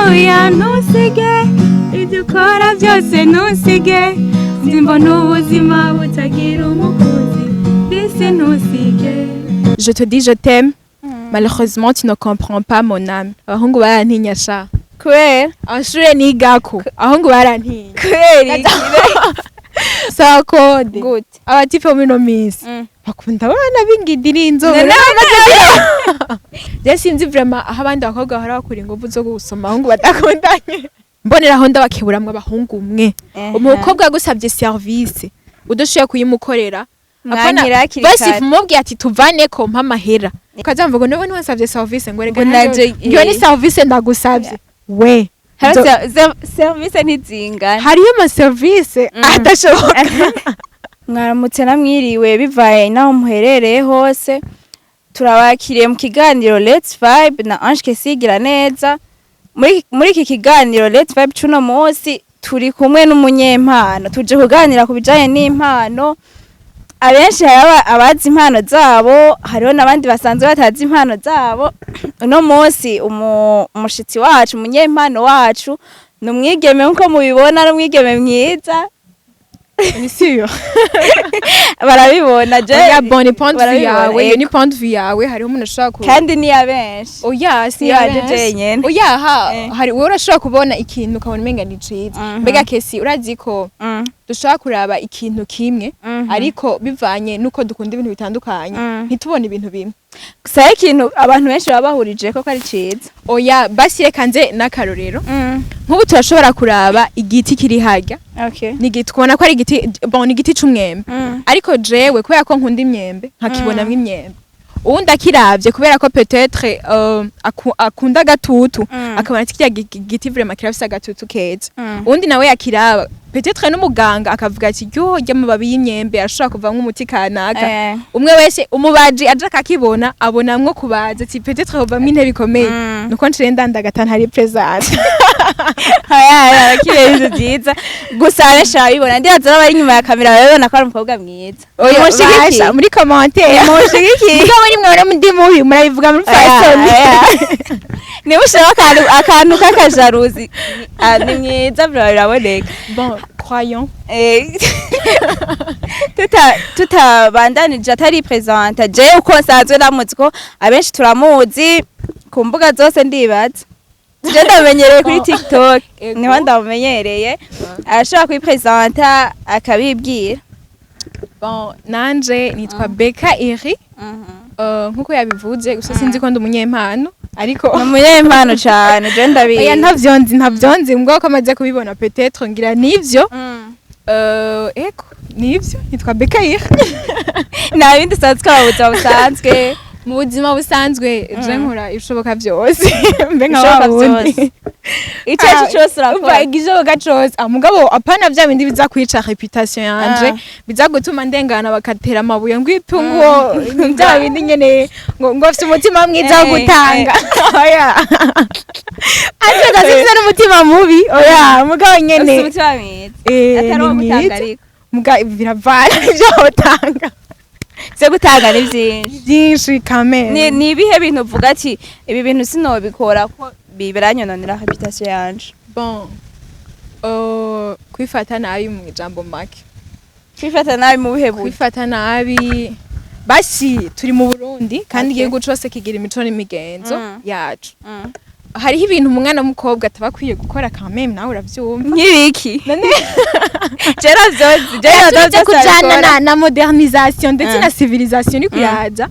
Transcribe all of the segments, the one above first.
oya ntusige ibyo ukora byose ntusige mbona ubuzima butagira umukunzi bise ntusige. Je te dis je t'aime. Malheureusement tu ne comprends pas mon âme. Abahungu barantinya sha. Kubera Ashure nigako. Abahungu barantinya. kubera Sawa kode. gute Abatipe muri no minsi. Bakunda abana b'ingidi n'inzobe. Je sinzi vraiment aho abandi bakobwa bahora bakura ingufu zo gusoma abahungu badakundanye. Mboneraho ndabakeburamwe abahungu umwe. Umukobwa gusabye service udashoboye kuyimukorera. Basi mumubwiye ati tuvane ko mpa amahera. Ukazamva ngo niwe wasabye service ngo rega ngiyo ni service ndagusabye. We service ntizingana hariyo ama service adashoboka. Mwaramutse namwiriwe bivaye naho muherereye hose turabakiriye mu kiganiro Let's Vibe na Ange Kesigira neza. Muri iki kiganiro Let's Vibe cuno munsi turi kumwe n'umunyempano tuje kuganira ku bijanye n'impano. Abenshi abazi impano zabo hariho nabandi basanzwe batazi impano zabo. Uno munsi umushitsi wacu umunyempano wacu numwigeme nko mubibona n'umwigeme mwiza. Ni sûr. Barabibona je ya bonne point de vue yawe yo ni point de vue yawe hariho umuntu ashaka ku kandi ni abenshi. Oya si yaje nyene. Oya hari wowe urashaka kubona ikintu ukabona umenga ni ciza. Mbega kesi urazi ko dushaka kuraba ikintu kimwe ariko bivanye nuko dukunda ibintu bitandukanye ntitubone ibintu bimwe. Gusa ikintu abantu benshi baba bahurije ko ari ciza. Oya basi reka nze n'akarorero. Nk'ubu turashobora kuraba igiti kiri harya. Okay. Ni igiti kubona ko ari igiti bon igiti c'umwembe. Ariko jewe kubera ko nkunda imyembe nkakibonamwe imyembe. Uwundi akiravye kubera ko peut-être akunda gatutu akabona kirya giti vraiment kirafise agatutu keza. Uwundi nawe yakiraba peut-être n'umuganga akavuga ati yo rya mababi y'imyembe ashobora kuvamwe umuti kanaka. Umwe wese umubaji aje akakibona abonamwo kubaza ati peut-être hovamwe intebe ikomeye. Nuko ncire ndandagata ntari present. Haya kireze byiza gusa abesha bibona ndibaza bari inyuma ya kamera babona ko ari umukobwa mwiza. Mushigiki muri commentaire mushigiki mugabo rimwe bara mundi mubi murabivuga muri fashion. Ni ushaka akantu kakajaruzi ni mwiza biraboneka. Bon croyons tutabandanije atari presenta je uko nsanzwe namuzi ko abenshi turamuzi ku mbuga zose ndibaza. Je ndamenyereye kuri TikTok niho ndamumenyereye arashobora kwipresenta akabibwira. Bon nanje nitwa Beka Eri nkuko yabivuze gusa sinzi ko ndi umunyempano ariko umunyempano cyane je ndabizi. Oya ntavyonzi mbwa ko amaze kubibona peut-être ngira nivyo eko nivyo nitwa Beka Eri. Na bindi sanzwe busanzwe mu buzima busanzwe je nkora ibishoboka byose mbe nk'aho byose icyo cyose urakora igishoboka cyose mugabo apana bya bindi biza kwica reputation yanje biza gutuma ndengana bakatera amabuye ngo itungo bya bindi nyene ngo afite umutima mwiza wo gutanga. Oya anje gasize n'umutima mubi. Oya mugabo nyene umutima mwiza atari wo gutanga ariko mugabo biravana ibyo utanga se gutanga ni byinshi kamere. Ni ibihe bintu uvuga ati ibi bintu sinobikora ko biberanyononera habitation yanje. Bon kwifata nabi mu ijambo make. Kwifata nabi mu bihe kwifata nabi basi turi mu Burundi kandi igihugu cose kigira imico n'imigenzo yacu. Hariho ibintu umwana w'umukobwa atabakwiye gukora kameme nawe uravyumva. Nk'ibiki? Jera kujana na modernisation ndetse na civilisation ni kuyaza.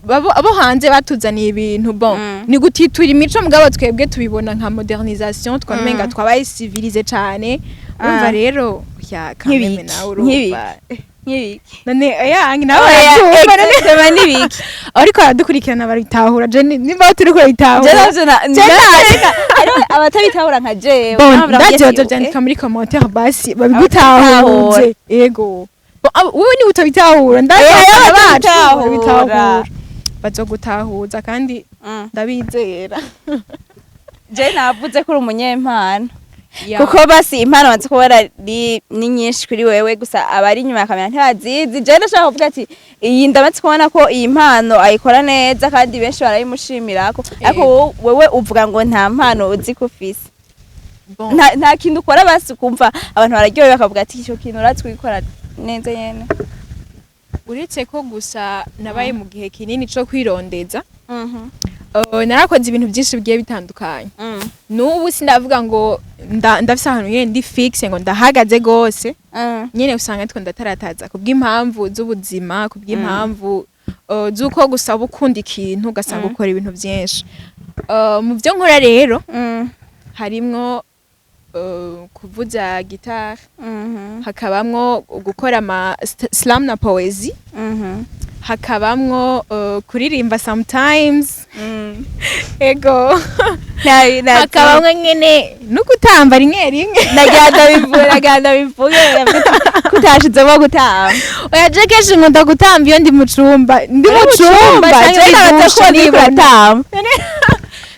Abo hanze batuzaniye ibintu bon ni gutitura imico mugabo twebwe tubibona nka modernisation twamenga twabaye civilize cyane. Umva rero ya kameme nawe urumva. Nk'ibiki? None yangi nawe uravyumva n'ibiki? Ariko aradukurikirana barabitahura je nimba turi ko bitahura. Abatabitahura nka jewe. Ndavyo byandika muri commentaire basi babigutahuze. Yego. Wowe ni utabitahura ndabitahura. Bazogutahuza kandi ndabizera. Je navuze ko uri umunyempano. Yeah. kuko basi impano banze kubona ni nyinshi kuri wewe gusa abari inyuma ya kamera ntibazizi je ndashaka kuvuga ati iyi ndamatse kubona ko iyi mpano ayikora neza kandi benshi barayimushimirako ariko wewe uvuga ngo nta mpano uzi ko ufise Bon. nta kintu ukora basi kumva abantu bararyohewe bakavuga ati icyo kintu uratse kubikora neza nyene uretse ko gusa nabaye mu gihe kinini cyo kwirondeza narakoze ibintu byinshi bigiye bitandukanye n'ubu sindavuga ngo ndafise ahantu nyene ndi fixe ngo ndahagaze gose nyene usanga ariko ndatarataza kubw'impamvu z'ubuzima kubw'impamvu z'uko gusa ukunda ikintu ugasanga ukora ibintu byinshi mu byo nkora rero harimwo kuvuza gitari hakabamwo gukora ama slam na poezi hakabamwo kuririmba sometimes ego hakabamwo nyene no gutamba rimwe rimwe nagenda bivuge kutashizemo gutamba oya je kenshi nkunda gutamba iyo ndi mu cumba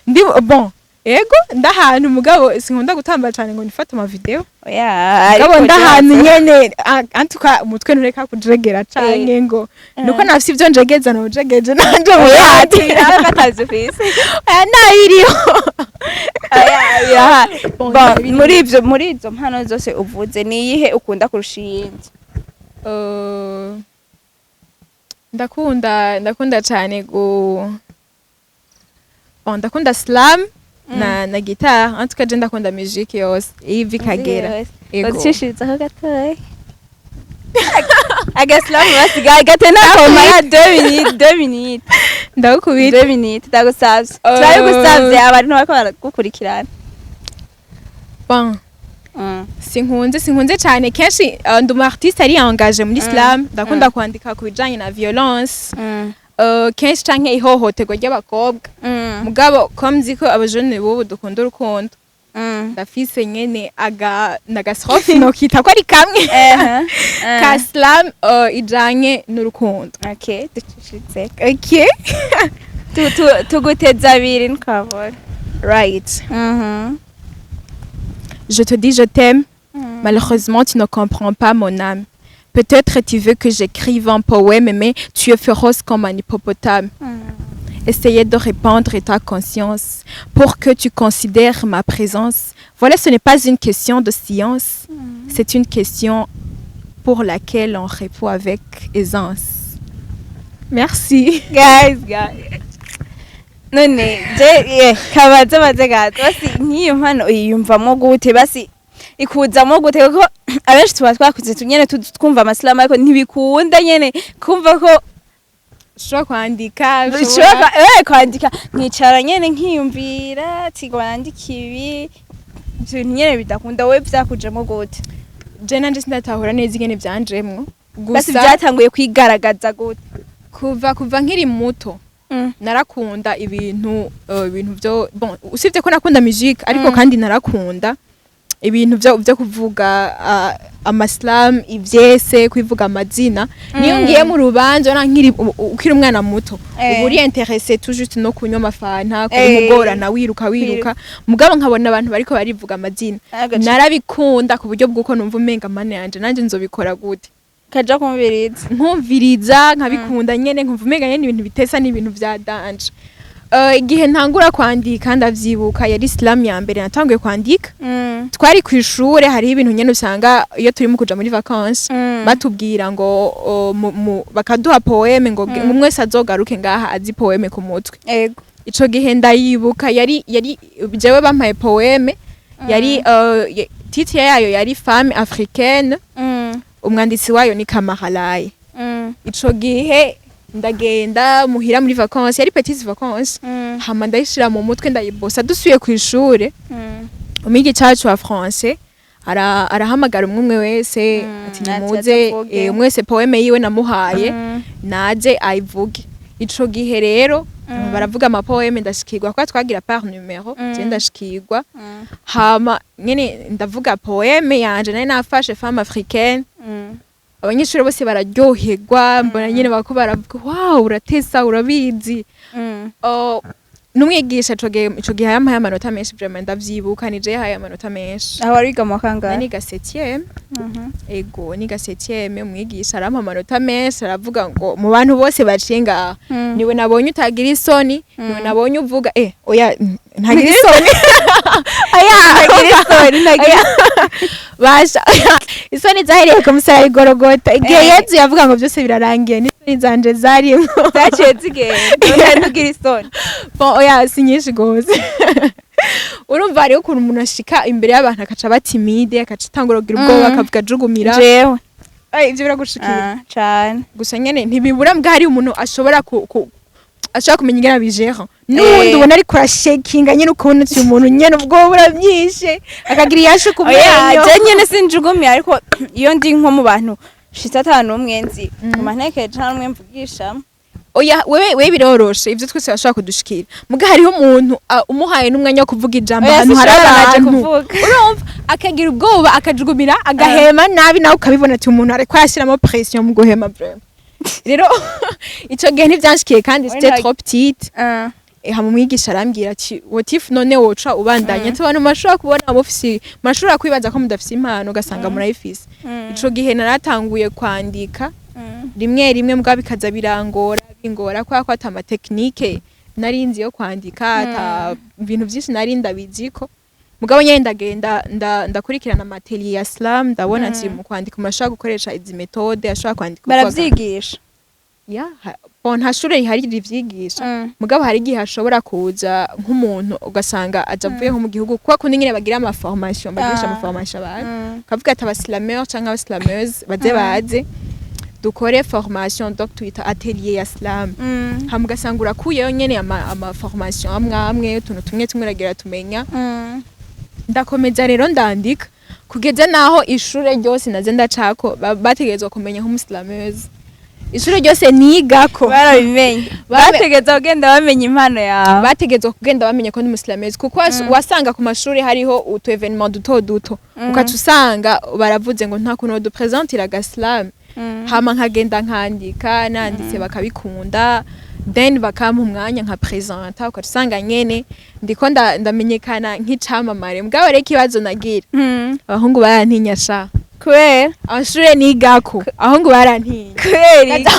ndi bon ego ndahantu mugabo sinkunda gutamba cyane ngo nifate ama video mugabo ndahantu nyene antuka umutwe ntureka kujegera canke ngo nuko nafise ivyo njegeza no jegeje nanje mu yati akatazi fisi nahiriyo muri izo mpano zose uvuze niyihe ukunda kurusha iyindi ndakunda cyane ndakunda slam na guitar en tout cas je ndakunda musique yose ivi kagera ego ucishirizaho gatoya agaslam basigaye gatena komara 2 minutes ndagukubita 2 minutes ndagusavye turabigusavye abantu bariko baragukurikirana bon sinkunze cyane kenshi ndi umu artiste ari engagé muri slam ndakunda kwandika ku bijanye na violence kenshi canke ihohoterwa ry'abakobwa mugabo ko mzi ko abajene bobo dukunda urukundo ndafise nyene nagasrof no kita ko ari kamwe ka slam ijanye n'urukundo okay ducishitse okay tuguteza abiri nkabora right je te dis je t'aime malheureusement tu ne comprends pas mon âme. Peut-être tu veux que j'écrive un poème, mais tu es féroce comme un hippopotame. Essayez de répandre ta conscience pour que tu considères ma présence. Voilà, ce n'est pas une question de science, c'est une question pour laquelle on répond avec aisance. Merci. Guys. None, kabaza gato basi nkiyo mpano yiyumvamo gute basi ikuzamo gute ko abenshi tuba twakuze tunyene twumva amaslamu ariko ntibikunda nyene kumva ko shobora kwandika kwandika nkicara nyene nkiyumvira ati ngo nandika ibi ibintu nyene bidakunda we vyakujemo gute je nanje sindatahura neza ingene vyanjemwo basi byatanguye kwigaragaza gute kuva nkiri muto narakunda ibintu byo bon usibye ko nakunda musique ariko kandi narakunda ibintu byo kuvuga amaslam ivyese kwivuga amazina niyo ngiye mu rubanzo nankiri ukiri umwana muto uburi intéressé tout juste no kunywa amafanta kumugorana wiruka mugabo nkabona abantu bariko barivuga amazina narabikunda ku buryo bwuko numva umenga mane yanje nanje nzobikora gute kaja nkumviriza nkabikunda nyene nkumva umenga nyene ibintu bitesa n'ibintu vya danje igihe ntangura kwandika ndavyibuka yari slam ya mbere natanguye kwandika twari ku ishure hari ibintu nyene usanga iyo turi mu kuja muri vacances batubwira ngo bakaduha poeme ngo umwese azogaruke ngaha azi poeme ku mutwe ego ico gihe ndayibuka yari jewe bampaye poeme yari titre yayo yari femme africaine umwanditsi wayo ni Kamaralaye ico gihe ndagenda muhira muri vacances yari petites vacances hama ndayishira mu mutwe ndayibosa dusuye ku ishure umwigi cacu wa français arahamagara umwe wese ati nimuze umwese poeme yiwe namuhaye naje ayivuge ico gihe rero baravuga ama poeme ndashikirwa kwa twagira par numero je ndashikirwa hama nyene ndavuga poeme yanje nari nafashe femme africaine abanyeshuri bose bararyoherwa mbona nyene bako baravuga wow uratesa urabizi numwigisha ico gihe yampaye amanota menshi vraiment ndavyibuka nije yahaye amanota menshi aho ariga mu kangahe niga 7e ego niga 7e umwigisha arampa amanota menshi aravuga ngo mu bantu bose bacinga niwe nabonye utagira isoni niwe nabonye uvuga oya ntagira isoni ntagira isoni basha isoni zahiriye ku musaraba igorogota igihe Yesu yavuga ngo byose birarangiye n'isoni zanje zarimo zaciye zigenda ntugira isoni bon oya si nyinshi gose urumva hariho ukuntu umuntu ashika imbere y'abantu akaca batimide akaca atangura kugira ubwoba akavuga jugumira jewe ivyo biragushikira cane gusa nyene ntibibura mbwa hari umuntu ashobora ashaka kumenya ingene abijera n'ubundi ubona ariko arashakinga nyene ukabona ati umuntu nyene ubwo buravyishe akagira iyashe ku menyo je nyene sinjugumiye ariko iyo ndi nko mu bantu shitse atanu umwe nzi umantekereje nta numwe mvugisha oya wewe biroroshe ivyo twese bashaka kudushikira muga hariho umuntu umuhaye n'umwanya wo kuvuga ijambo ahantu hari abantu urumva akagira ubwoba akajugumira agahema nabi nawe ukabibona ati umuntu ariko arashiramo pression mu guhema vraiment rero ico gihe ntivyanshikiye kandi c'était trop petite hama umwigisha arambwira ati what if none woca ubandanya tubana mashobora kubona Bafise mashobora kwibaza ko mudafise impano ugasanga murayifise ico gihe naratanguye kwandika rimwe mbwa bikaza bingora kwa ata technique narinzi yo kwandika ata ibintu byinshi narinda biziko mugabo nyene ndagenda ndakurikirana atelier ya slam ndabona ati mu kwandika mashaka gukoresha izi metode ashaka kwandika baravyigisha bon hashure hari rivyigisha mugabo hari gihe hashobora kuza nk'umuntu ugasanga ajavuye nko mu gihugu kwa kundi nyine bagira ama formation bagirisha ama formation kavuga ati abaslameur canke abaslameuse baze dukore formation donc twita atelier ya slam hamugasanga urakuyeyo nyene ama formation amwe tuntu tumwe ragira tumenya ndakomeza rero ndandika kugeza naho ishure ryose naze ndacako bategezwa kumenya nk'umuslameuse ishure ryose nigako barabimenye bategeza kugenda bamenya impano yawe bategezwa kugenda bamenya ko ndi umuslameuse kuko wasanga ku mashuri hariho utu evenement duto ukaca usanga baravuze ngo nta kuntu du présenter ga slam hama nkagenda nkandika nanditse bakabikunda then bakampa umwanya nka presenter ukaca usanga nyene ndiko ndamenyekana nk'icamamare mugabo rero ikibazo nagira abahungu barantinya sha kubera amashure nigako abahungu barantinya kubera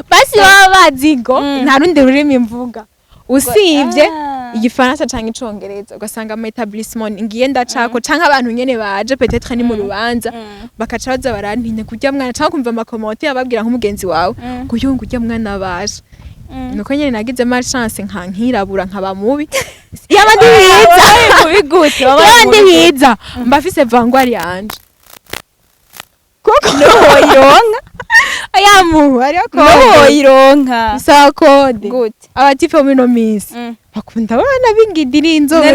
basi baba bazi ngo nta rundi rurimi mvuga usibye igifaransa canke icongereza ugasanga ama etablissement ngiye ndacako canke abantu nyene baje peut-être ni mu rubanza bakaca baza barantinya kurya mwana canke kumva ama commentaire ababwira nk'umugenzi wawe ngo yo ngurya mwana baje nuko nyene nagize mal chance nkirabura nkaba mubi yabandi biza kubigute yabandi biza mbafise vangwari yanje koko noyonka ayamu ariko noyironka sa code gute abatife mu no miss bakunda abana b'ingidi n'inzobe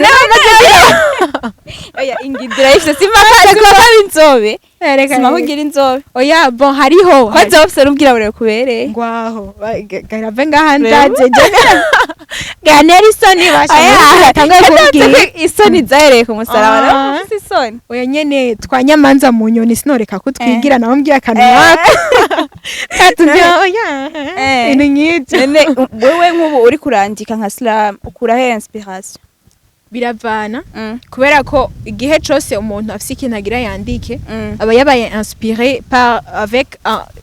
oya ingidi rayifise simakaze ko inzobe sima kugira inzobe oya bon hariho kwaza ofise rumbwira bure kubereye ngwaho garave ngahandaje ganera isoni basha tangaye kubwira isoni zahereye ku musaraba no isoni oya nyene twanyamanza mu nyoni sinoreka kutwigira naho mbwiye akanwa katubya oya ino nyitse nene wewe nk'ubu uri kurandika nka slam ukura he inspiration biravana kubera ko igihe cyose umuntu afise ikintu agira yandike aba yabaye inspiré par avec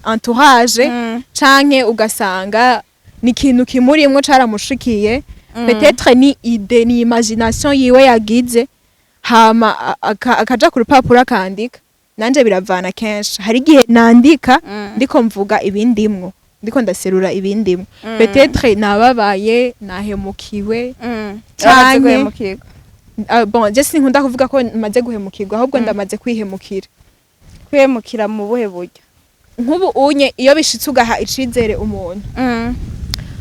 entourage canke ugasanga ni ikintu kimurimwo caramushikiye peut-être ni idée ni imagination yiwe yagize hama akaja ku rupapuro akandika nanje biravana kenshi hari igihe nandika ndiko mvuga ibindimwo ndiko ndaserura ibindimwo peut-être nababaye nahemukiwe canke bon je sinkunda kuvuga ko maze guhemukirwa ahubwo ndamaze kwihemukira mu buhe buryo nk'ubu unye iyo bishitse ugaha icizere umuntu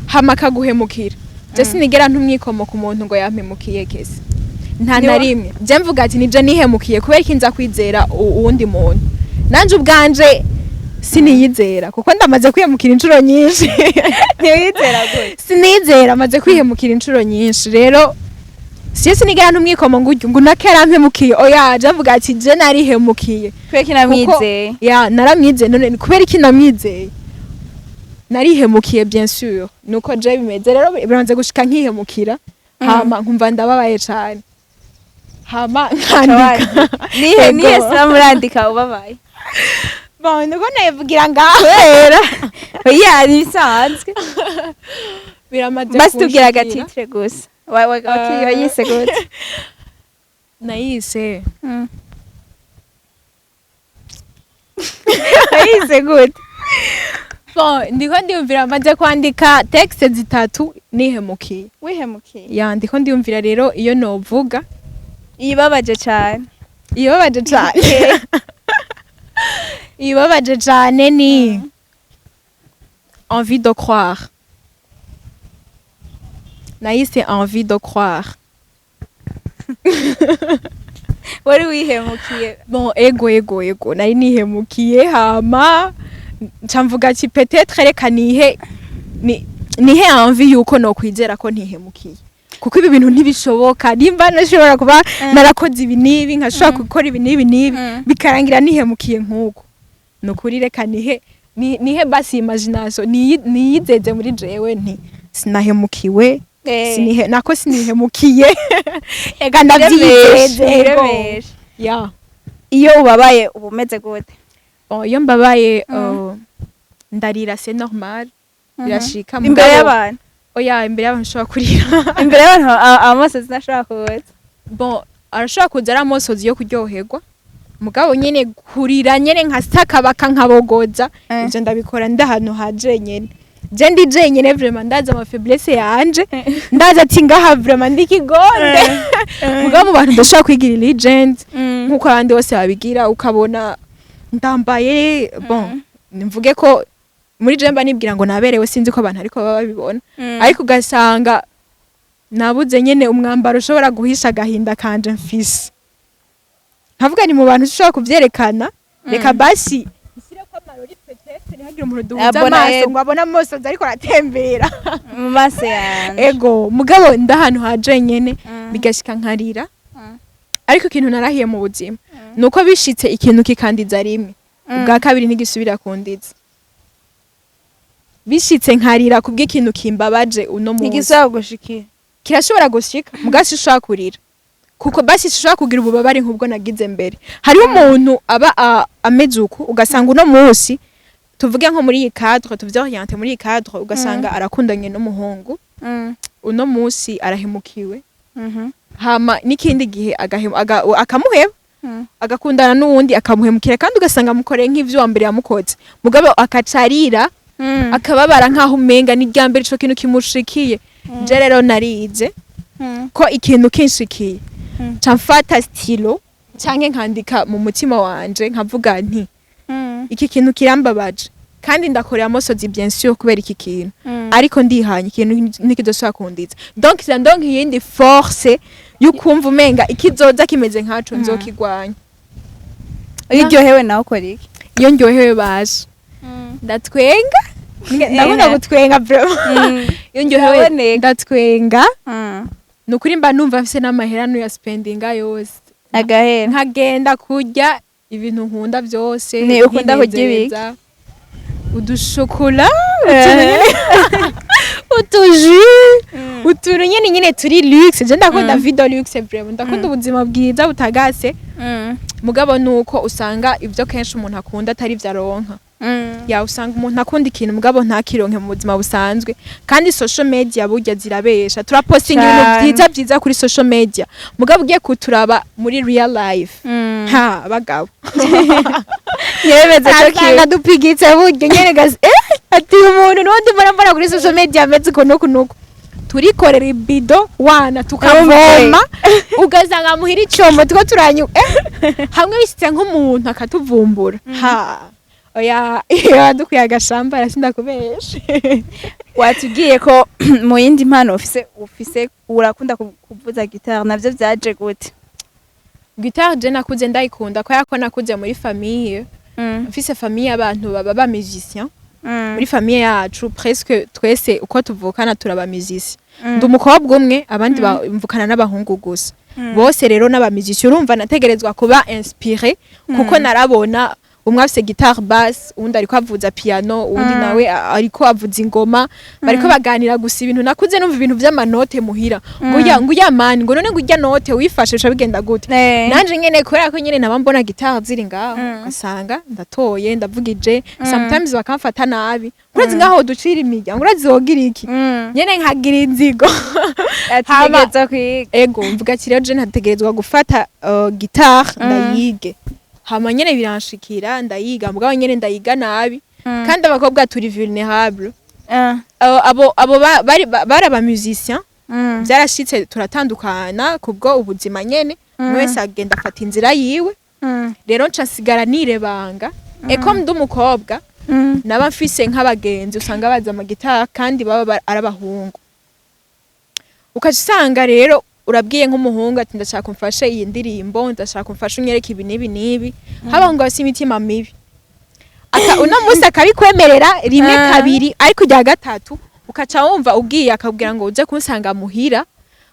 hama akaguhemukira je sinigera ntumwikomo ku muntu ngo yampemukiye kese nta na rimwe je mvuga ati nije nihemukiye kubera ko inza kwizera uwundi muntu nanje ubwanje siniyizera kuko ndamaze kwihemukira inshuro nyinshi ntiyizera gute sinizera amaze kwihemukira inshuro nyinshi rero sinigera ntumwikomo ngo nakera mpemukiye oya je mvuga ati je narihemukiye kubera ko namwizeye ya naramwizeye none kubera iki namwizeye narihemukiye bien sûr nuko je bimeze rero biranze gushika nkihemukira hama nkumva ndababaye cyane hama nkandika nihe sura murandika ubabaye bon nuko navugira ngaho kwera oya bisanzwe biramaze basi tugira agatitre gusa wayise gute nayise wayise gute bon ndiko ndiyumvira maze kwandika texte zitatu nihemukiye wihemukiye ya ndiko ndiyumvira rero iyo novuga ibabaje cyane ibabaje cyane ni envie de croire nayise envie de croire wari wihemukiye bon ego nari nihemukiye hama ncamvuga ati peut-être reka nihe envie yuko no kwizera ko ntihemukiye kuko ibi bintu ntibishoboka nimba nashobora kuba narakoze ibi nibi nkashobora gukora ibi nibi bikarangira nihemukiye nkuko nukuri reka nihe basi imagination niyizeze muri jewe nti sinahemukiwe sinihemukiye ega ndabyizeze ya iyo ubabaye uba umeze gute iyo mbabaye ndarira c'est normal birashika imbere y'abantu oya imbere y'abantu ushobora kurira imbere y'abantu amosozi ntashobora kuza bon arashobora kuza ari amosozi yo kuryoherwa mugabo nyene kurira nyene nkasakabaka nkabogoza ivyo ndabikora ndahantu haje nyene je ndi jenyene vraiment ndaza ama faiblesse yanje ndaza ati ngaha vraiment ndikigonde mugabo mu bantu ndashobora kwigira legend nkuko abandi bose babigira ukabona ndambaye bon nimvuge ko muri jemba nibwira ngo naberewe sinzi ko abantu ariko baba babibona ariko ugasanga nabuze nyene umwambaro ushobora guhisha gahinda kanje mfise nkavuga ni mu bantu ushobora kuvyerekana reka basi isire ko amarori peut-être ntihagira umuntu duhuza amaso ngo abone amaso ariko aratembera mu maso yanje ego mugabo ndahantu haje nyene bigashika nkarira ariko ikintu narahiye mu buzima nuko bishitse ikintu kikandiza rimwe ubwa kabiri ntigisubira kundiza bishitse nkarira kubw'ikintu kimbabaje uno munsi ntigisaba gushikira kirashobora gushika mugasi ushaka kurira kuko basi ushaka kugira ububabare nk'ubwo nagize mbere hari umuntu aba ameze uko ugasanga uno munsi tuvuge nko muri iyi cadre tuvyoriyante muri iyi cadre ugasanga arakundanye n'umuhungu uno munsi arahemukiwe hama n'ikindi gihe akamuheba agakundana n'uwundi akamuhemukira kandi ugasanga mukoreye nk'ivyo wa mbere yamukoze mugabo akacarira akababara nkaho umenga ni rya mbere ico kintu kimushikiye je rero narize ko ikintu kinshikiye camfata stilo canke nkandika mu mutima wanje nkavuga nti iki kintu kirambabaje kandi ndakorera amosozi bien sûr kubera iki kintu ariko ndihanye ikintu nikidashobora kundiza donc ndonka iyindi force yukumva umenga ikizoza kimeze nkaco nzokigwanya iryohewe nawe ukora iki iyo ndyohewe baje ndatwenga ndabona gutwenga vraiment iyo ndyohewe ndatwenga nukuri mba numva mfise n'amaherano ya spendinga yose agahera nkagenda kurya ibintu nkunda byose ni ukunda kurya ibiki udushokola utuju utuntu nyene turi luxe je ndakunda video luxe vraiment ndakunda ubuzima bwiza butagase mugabo nuko usanga ivyo kenshi umuntu akunda atari vyaronka ya usanga umuntu akunda ikintu mugabo ntakironke mu buzima busanzwe kandi social media burya zirabesha turaposting ibintu byiza kuri social media mugabo ugiye kuturaba muri real life ha bagabo yemeze cyo kanga dupigitse buryo nyene gaze ati umuntu n'undi mbona kuri social media ameze ko nuko turikorera ibido wana tukavoma ugasanga muhira icyomo tuko turanyu hamwe bishitse nk'umuntu akatuvumbura ha oya dukwiye agashamba arasinda kubesha watubwiye ko mu yindi mpano ufise urakunda kuvuza guitar navyo vyaje gute guitar je nakuze ndayikunda ko yako nakuze muri famille mfise famille abantu baba musiciens muri famille yacu presque twese uko tuvukana turaba musiciens ndumukobwa umwe abandi bamvukana n'abahungu gusa bose rero n'aba musiciens urumva nategerezwa kuba inspiré kuko narabona umwe afise guitar bass uwundi ariko avuza piano uwundi nawe ariko avuza ingoma bariko baganira gusa ibintu nakuze numva ibintu vy'amanote muhira ngo ya mani ngo none ngo urya note wifashe uca bigenda gute nanje nyene kubera ko nyene naba mbona guitar ziri ngaho ugasanga ndatoye ndavugije sometimes bakamfata nabi urazi ngaho ducira imiryango urazi wogira iki nyene nkagira inzigo ategeza kwiga ego mvuga ati rero je ntategerezwa gufata guitar ndayige hama nyene biranshikira ndayiga mugabo nyene ndayiga nabi kandi abakobwa turi vulnerable abo bari aba musiciens byarashitse turatandukana kubwo ubuzima nyene mwese agenda afata inzira yiwe rero nca sigara nirebanga eko ndi umukobwa naba mfise nk'abagenzi usanga baza amagitara kandi baba arabahungu ukasanga rero urabwiye nk'umuhungu ati ndashaka kumfashe iyi ndirimbo ndashaka kumfasha unyereke ibi nibi nibi habahungu bafise imitima mibi uno munsi akabikwemerera rimwe kabiri ariko rya gatatu ukaca wumva ugiye akabwira ngo uje kunsanga muhira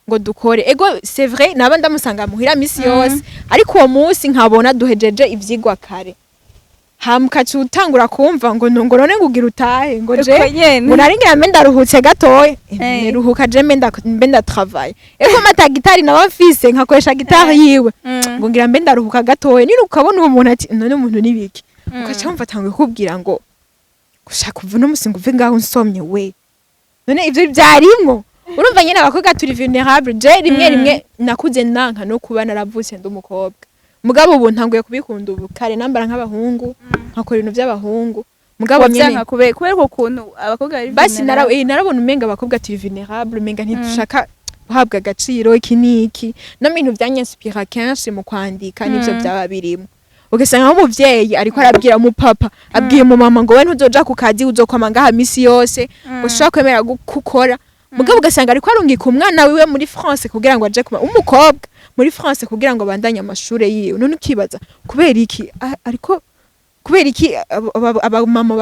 ngo dukore ego c'est vrai naba ndamusanga muhira misi yose ariko uwo munsi nkabona duhejeje ivyigwa kare hamkacu utangura kumva ngo none ngugira utahe ngo je munaringira mbe ndaruhutse gatoye neruhuka je mbe ndatravaye eko mata gitari na mfise nkakoresha gitari yiwe ngo ngira mbe ndaruhuka gatoye ni ukabona uwo muntu ati none umuntu nibiki ukaca wumva tanguye kubwira ngo gushaka uvu no musingo uve ngaho nsomye we none ivyo byarimwo urumva nyene abakobwa turi vulnerable je rimwe nakuze nanka no kuba naravutse ndumukobwa mugabo ubu ntanguye kubikunda ubu kare nambara nk'abahungu nkakora ibintu by'abahungu mugabo nyene kubera ko kuntu abakobwa bari basi narabona umenga abakobwa turi vulnerable umenga ntidushaka guhabwa agaciro iki niki no bintu byanyanspira kenshi mu kwandika nivyo byaba birimo ugasanga nk'umuvyeyi ariko arabwira umupapa abwiye mu mama ngo we ntuzoja ku kazi uzokoma ngaha misi yose ushaka kwemera gukora mugabo ugasanga ariko arungika umwana wiwe muri France kugira ngo aje kuma umukobwa muri France kugira ngo bandanye amashure yiwe none ukibaza kubera iki ariko kubera iki abamama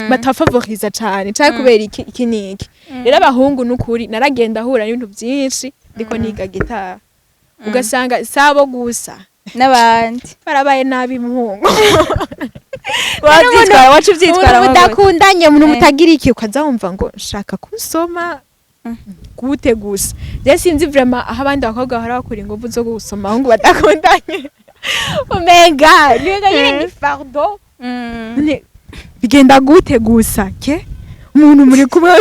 batafavoriza cyane cyane kubera iki niki rero abahungu n'ukuri naragenda ahura n'ibintu byinshi ndiko niga gitara ugasanga sabo gusa n'abandi barabaye nabi muhungu wacu vyitwara mudakundanye umuntu mutagira iki ukaza wumva ngo nshaka kusoma gute gusa je sinzi vraiment aho abandi bakobwa bahora bakora ingufu zo gusoma ahungu badakundanye omega nyine ni fardo bigenda gute gusa ke umuntu muri kumwe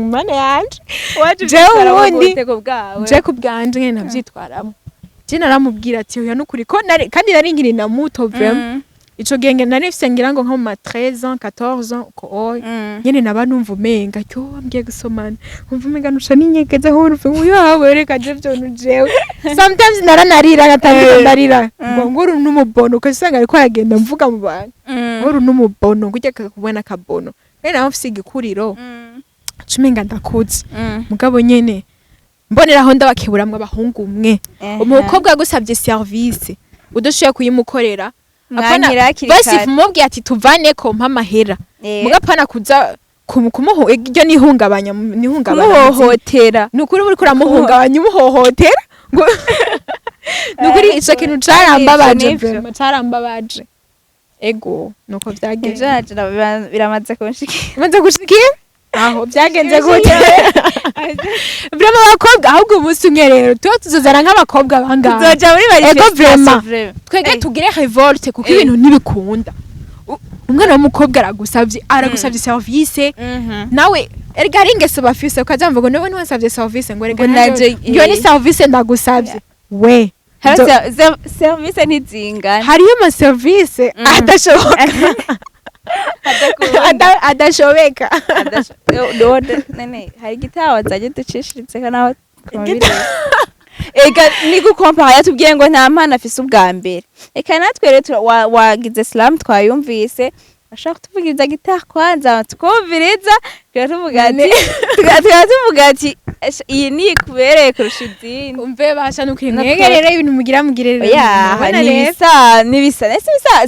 mane yanje je kubwanje nyene navyitwaramo je naramubwira ati oya nukuri ko kandi nari nkiri na muto vraiment ico genge nari fise ngira ngo nko mu 13 ans 14 ans ko nyene naba numva umenga cyo ambye gusomana umva umenga nusha ninyegeze aho urufe uyo hawe reka je byo nujewe sometimes naranarira gatandika ndarira ngo nguru numubono ukasanga ariko yagenda mvuga mu bantu nguru numubono ngujya kubona kabono rero naho fise igikuriro cumenga ndakuze mugabo nyene mboneraho ndabakeburamwe abahungu umwe umukobwa gusabye service udashoye kuyimukorera basi mubwiye ati tuvane ko mpa mahera mugapana kuza kumuho iryo nihungabanya kumuhohotera nukuri muri kuramuhungabanya umuhohotera ngo nukuri ico kintu carambabaje ego nuko vyagenze biramaze kunshikira aho byagenze gute vraiment abakobwa ahubwo umunsi umwe rero tuzozana nk'abakobwa bangaha tuzoja muri manifestation twege tugire revolte kuko ibintu ntibikunda umwana w'umukobwa aragusavye service nawe erga ringeso bafise ukazamva ngo niwe ntiwasavye service ngo erga iyo ni service ndagusavye we service ntizingana hariyo ama service adashobeka nene hari gitawa zaje ducishiritse naho ega ni gukompara yatubwiye ngo nta mpana afise ubwa mbere eka natwe rero wagize slam twayumvise ashaka kutuvugiriza gitara kwanza twumviriza tuvuga ati iyi ni kubereye kurusha idini umve basha nukimwegerera ibintu mugirira ya nibisa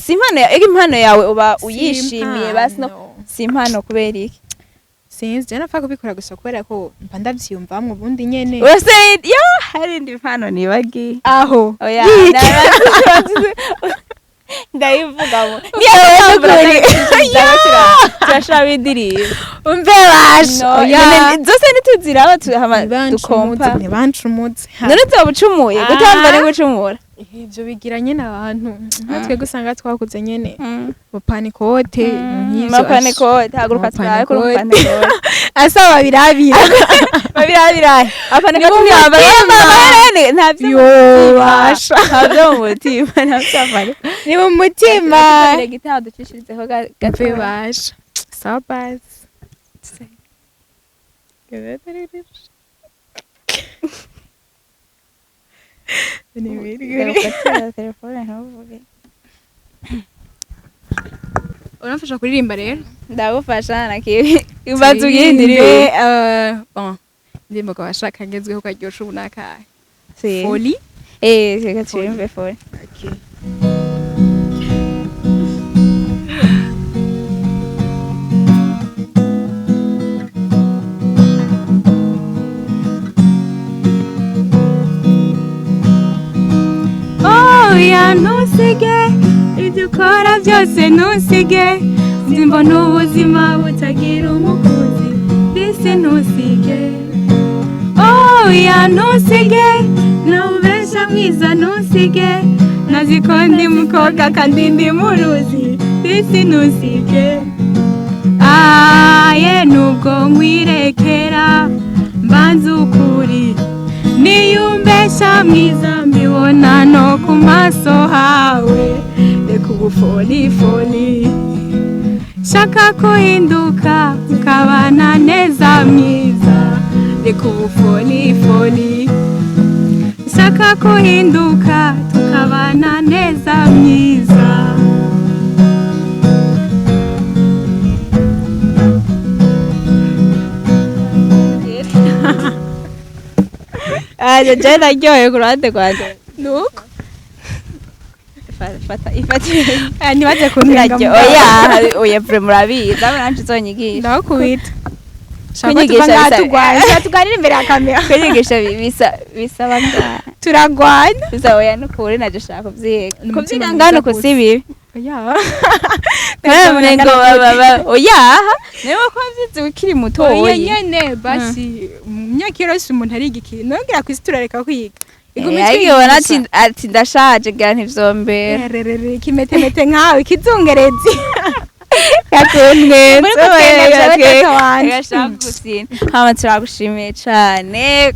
si impano yawe uba uyishimiye basi no si impano kubera iki sinzi je napfa kubikora gusa kubera ko mba ndavyiyumvamwe ubundi nyene wese yo hari indi impano nibagiye aho oya ndayivuga turashaba indirimbo umve basha zose ntituziraho dukompa ntibancumutse none uzobucumuye gutamba ni gucumura ivyo bigira nyene abantu natwe gusanga twakuze nyene mupanikote mapanikote haguruka twaye kuri mapanikote asaba babirabira apanikote yaba ntavyo basha ntavyo mu mutima ntavyo ni mu mutima gitaha ducishirizeho gape basha sabas Unafasha kuririmba rero? Ndagufasha nakibi. Ubanza ugendire. Bon. Ndimbo kwa bashaka ngezweho karyosha ubunaka. Si. Foli? Reka turimbe foli. Okay. Oya ntusige ibyo ukora byose ntusige mbona ubuzima butagira umukunzi bise ntusige oya ntusige nawubesha mwiza ntusige naziko ndi mukobwa kandi ndi muruzi bise ntusige aye nubwo nkwirekera mbanza ukuri niyumbesha mwiza mbibona no ku maso hawe reka ubufoli shaka kuhinduka ukabana neza mwiza reka ubufoli shaka kuhinduka tukabana neza mwiza je naryohewe ku ruhande rwanjye nuko ifata ntibaze kuntwenga oya vure murabizi abo nanje uzonyigisha ndakubita kunyigisha tuganira imbere ya kamera kunyigisha bisaba nga turagwana bisa oya nukuri naje shaka kuvyiga ngano kusibi oya niba ko vyize ukiri muto oya nyene basi myaka yose umuntu ari igiki nongera kwisi turareka kwiga igumitswe ati ndashaje gira ntivyombera kimetemete nkawe kizungerezi hama turagushimiye cane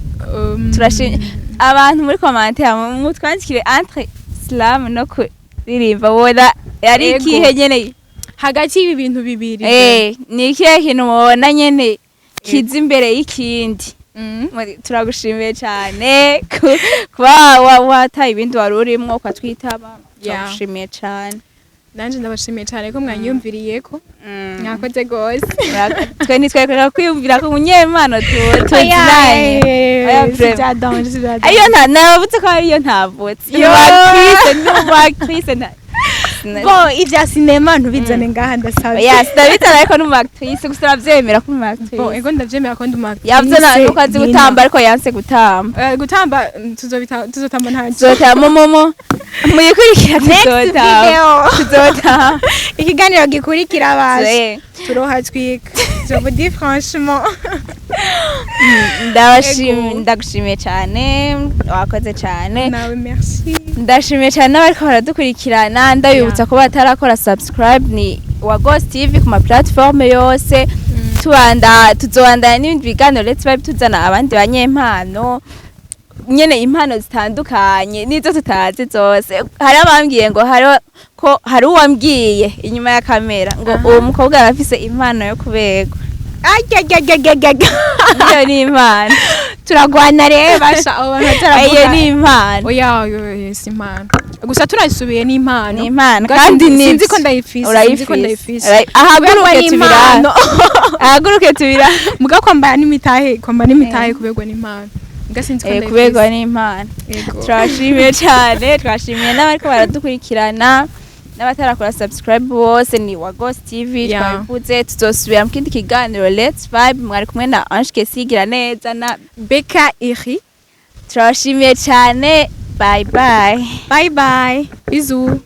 turashimye abantu muri commentaire mutwandikire entre slam no kuririmba wona yari ikihe nyene hagati y'ibi bintu bibiri ni ikihe kintu mubona nyene kiza imbere y'ikindi turagushimiye cane kuba wataye ibindi wari urimwo ukatwitaba turagushimiye cane nanje ndabashimiye cyane ko mwanyumviriyeko mwakoze gose twe nitwerekera kwiyumvira ko munyempano tuzinanye ayo nabutse ko ariyo ntavutse n'umu-actrice bo ivya sinema ntubizane ngaha ndasabye sindabizana ariko n'umu-actrice gusa uravyemera ko n'umu-actrice bo ego ndavyemera ko n'umu-actrice yavuze nuko azi gutamba ariko yanse gutamba gutamba tuzotamba nta tuzotamba muyikurikira tuzotamba ikiganiro gikurikira baje turoha twika je vous dis franchement ndagushimiye cyane wakoze cyane nawe merci ndashimiye cyane n'abariko baradukurikirana ndabibutsa ko batarakora subscribe ni WAGOS TV ku ma platform yose tuzobandanya n'ibindi biganiro let's vibe tuzana abandi banyempano nyene impano zitandukanye nizo tutazi zose hari abambwiye ngo hari uwambwiye inyuma ya kamera ngo uwo mukobwa arafise impano yo kubegwa iyo ni impano turagwana rero basha abo bantu bataravuga iyo ni impano oya si impano gusa turasubiye ni impano kandi sinzi ko ndayifise ahaguruke tubira muga kwambara n'imitahe kubegwa n'impano kubegwa n'impano turashimiye cyane twashimiye n'abariko baradukurikirana n'abatarakora subscribe bose ni WAGOS TV twabivuze tuzosubira mu kindi kiganiro let's vibe mwari kumwe na Ange Sigira neza na Beka Iri turashimiye cyane bye bye bisous